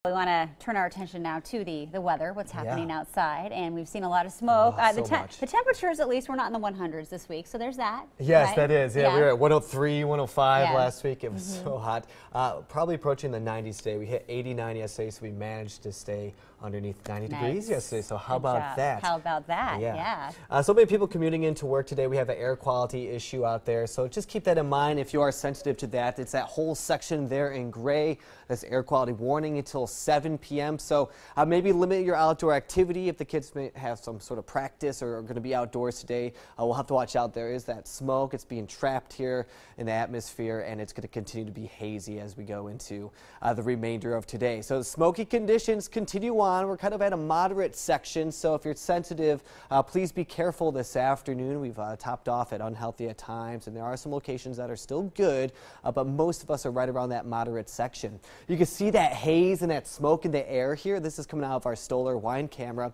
We want to turn our attention now to the weather, what's happening outside, and we've seen a lot of smoke. The temperatures, at least, we're not in the 100s this week, so there's that. Yes, right? that is. Yeah, we were at 103, 105 Yeah. last week. It was so hot. Probably approaching the 90s today. We hit 89 yesterday, so we managed to stay underneath 90 degrees yesterday. So how about that? How about that? Yeah. So many people commuting into work today. We have an air quality issue out there, so just keep that in mind if you are sensitive to that. It's that whole section there in gray. That's air quality warning until 7 p.m. So maybe limit your outdoor activity if the kids may have some sort of practice or are going to be outdoors today. We'll have to watch out. There is that smoke. It's being trapped here in the atmosphere, and it's going to continue to be hazy as we go into the remainder of today. So the smoky conditions continue on. We're kind of at a moderate section, so if you're sensitive, please be careful this afternoon. We've topped off at unhealthy at times, and there are some locations that are still good, but most of us are right around that moderate section. You can see that haze and that smoke in the air here. This is coming out of our Stoller wine camera.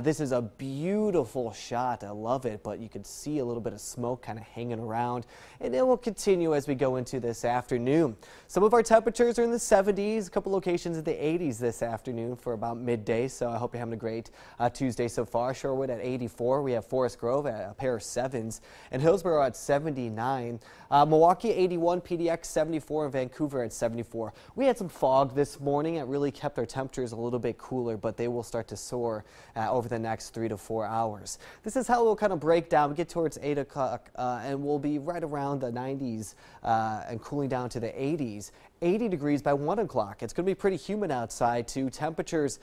This is a beautiful shot. I love it, but you can see a little bit of smoke kind of hanging around, and it will continue as we go into this afternoon. Some of our temperatures are in the 70s, a couple locations in the 80s this afternoon for about midday, so I hope you're having a great Tuesday so far. Shorewood at 84. We have Forest Grove at a pair of 7s, and Hillsborough at 79. Milwaukee 81, PDX 74, and Vancouver at 74. We had some fog this morning. It really kept our temperatures a little bit cooler, but they will start to soar over the next 3 to 4 hours. This is how we'll kind of break down. We get towards 8 o'clock, and we'll be right around the 90s and cooling down to the 80s. 80 degrees by 1 o'clock. It's going to be pretty humid outside too. Temperatures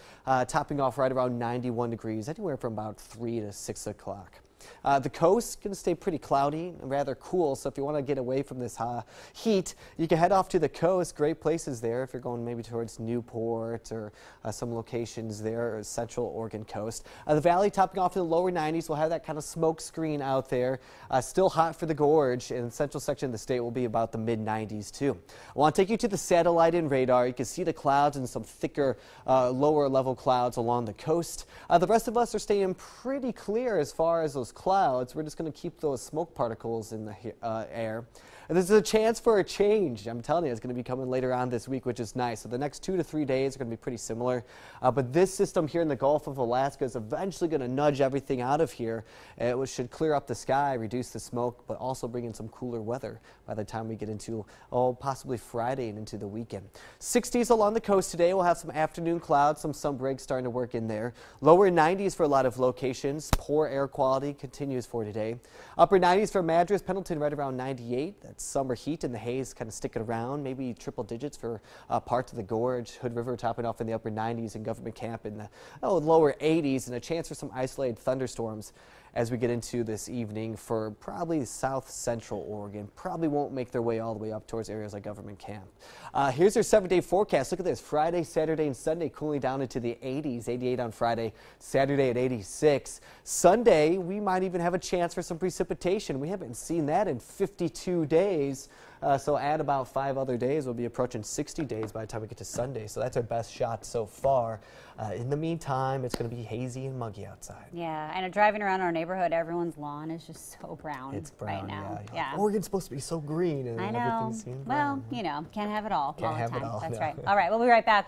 topping off right around 91 degrees, anywhere from about 3 to 6 o'clock. The coast is going to stay pretty cloudy and rather cool, so if you want to get away from this heat, you can head off to the coast. Great places there if you're going maybe towards Newport or some locations there, or Central Oregon coast. The valley topping off in the lower 90s. We'll have that kind of smoke screen out there. Still hot for the gorge, and the central section of the state will be about the mid-90s too. I want to take you to the satellite and radar. You can see the clouds and some thicker lower level clouds along the coast. The rest of us are staying pretty clear as far as those clouds. We're just going to keep those smoke particles in the air. And there's a chance for a change. I'm telling you, it's going to be coming later on this week, which is nice. So the next 2 to 3 days are going to be pretty similar. But this system here in the Gulf of Alaska is eventually going to nudge everything out of here. It should clear up the sky, reduce the smoke, but also bring in some cooler weather by the time we get into, possibly Friday and into the weekend. 60s along the coast today. We'll have some afternoon clouds, some sun breaks starting to work in there. Lower 90s for a lot of locations. Poor air quality continues for today. Upper 90s for Madras, Pendleton right around 98. That's summer heat, and the haze kind of sticking around, maybe triple digits for parts of the gorge. Hood River topping off in the upper 90s, and Government Camp in the lower 80s, and a chance for some isolated thunderstorms as we get into this evening for probably south central Oregon. Probably won't make their way all the way up towards areas like Government Camp. Here's your 7-day forecast. Look at this. Friday, Saturday, and Sunday cooling down into the 80s. 88 on Friday, Saturday at 86. Sunday, we might even have a chance for some precipitation. We haven't seen that in 52 days. So add about 5 other days, we'll be approaching 60 days by the time we get to Sunday. So that's our best shot so far. In the meantime, it's going to be hazy and muggy outside. Yeah, and driving around our neighborhood, everyone's lawn is just so brown, right now. Yeah. Oregon's supposed to be so green, and I know. everything's brown. Well, you know, can't have it all. Can't have the time. it all. That's no. right. All right, we'll be right back.